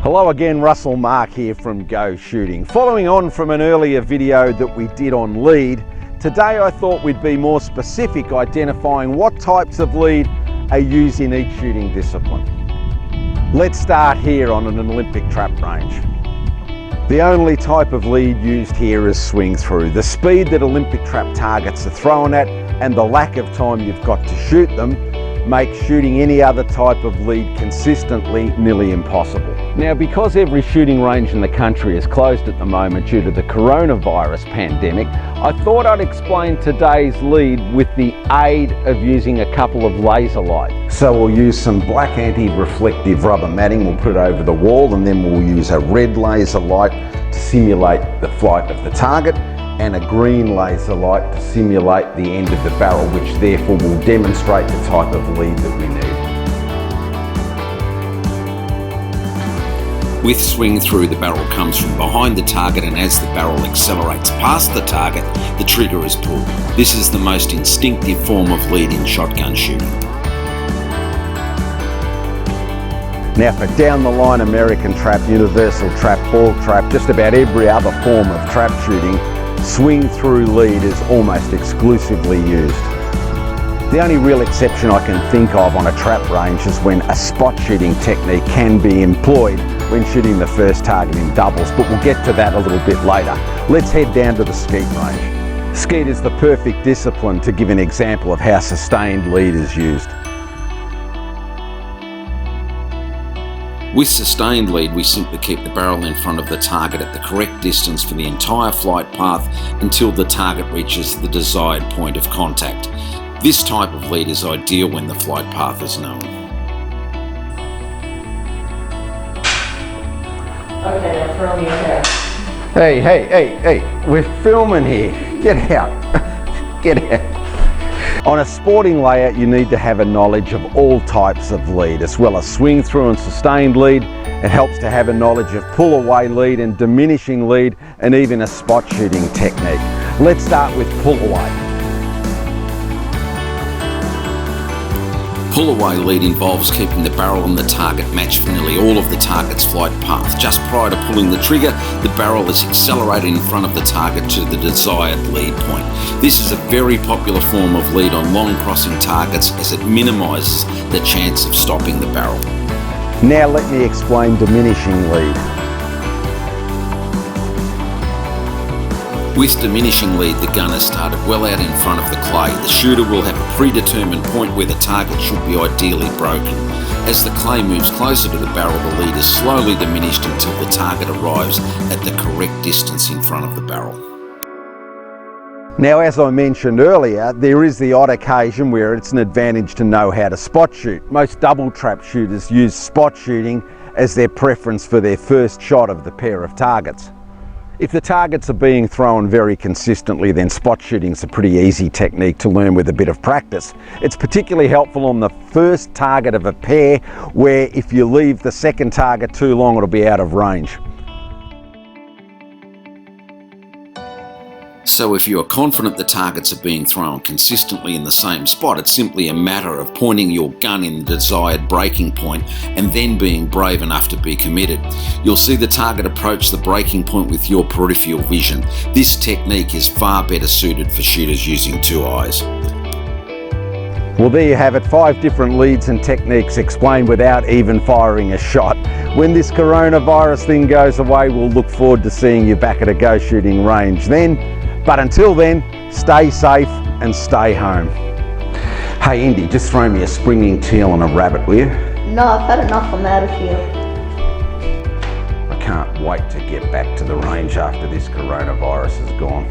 Hello again, Russell Mark here from Go Shooting. Following on from an earlier video that we did on lead, today I thought we'd be more specific, identifying what types of lead are used in each shooting discipline. Let's start here on an Olympic trap range. The only type of lead used here is swing through. The speed that Olympic trap targets are thrown at and the lack of time you've got to shoot them makes shooting any other type of lead consistently nearly impossible. Now, because every shooting range in the country is closed at the moment due to the coronavirus pandemic, I thought I'd explain today's lead with the aid of using a couple of laser lights. So we'll use some black anti-reflective rubber matting, we'll put it over the wall, and then we'll use a red laser light to simulate the flight of the target, and a green laser light to simulate the end of the barrel, which therefore will demonstrate the type of lead that we need. With swing through, the barrel comes from behind the target, and as the barrel accelerates past the target, the trigger is pulled. This is the most instinctive form of lead in shotgun shooting. Now for down the line American trap, universal trap, ball trap, just about every other form of trap shooting, swing through lead is almost exclusively used. The only real exception I can think of on a trap range is when a spot shooting technique can be employed when shooting the first target in doubles, but we'll get to that a little bit later. Let's head down to the skeet range. Skeet is the perfect discipline to give an example of how sustained lead is used. With sustained lead, we simply keep the barrel in front of the target at the correct distance for the entire flight path until the target reaches the desired point of contact. This type of lead is ideal when the flight path is known. Okay, now throw me ahead. Hey, we're filming here. Get out. Get out. On a sporting layout, you need to have a knowledge of all types of lead, as well as swing through and sustained lead. It helps to have a knowledge of pull away lead and diminishing lead, and even a spot shooting technique. Let's start with pull away. Pull-away lead involves keeping the barrel and the target matched for nearly all of the target's flight path. Just prior to pulling the trigger, the barrel is accelerated in front of the target to the desired lead point. This is a very popular form of lead on long crossing targets, as it minimises the chance of stopping the barrel. Now let me explain diminishing lead. With diminishing lead, the gun is started well out in front of the clay. The shooter will have a predetermined point where the target should be ideally broken. As the clay moves closer to the barrel, the lead is slowly diminished until the target arrives at the correct distance in front of the barrel. Now, as I mentioned earlier, there is the odd occasion where it's an advantage to know how to spot shoot. Most double trap shooters use spot shooting as their preference for their first shot of the pair of targets. If the targets are being thrown very consistently, then spot shooting is a pretty easy technique to learn with a bit of practice. It's particularly helpful on the first target of a pair, where if you leave the second target too long, it'll be out of range. So if you are confident the targets are being thrown consistently in the same spot, it's simply a matter of pointing your gun in the desired breaking point and then being brave enough to be committed. You'll see the target approach the breaking point with your peripheral vision. This technique is far better suited for shooters using two eyes. Well, there you have it, 5 different leads and techniques explained without even firing a shot. When this coronavirus thing goes away, we'll look forward to seeing you back at a Go Shooting range then. But until then, stay safe and stay home. Hey Indy, just throw me a springing teal and a rabbit, will you? No, I've had enough. I'm out of here. I can't wait to get back to the range after this coronavirus is gone.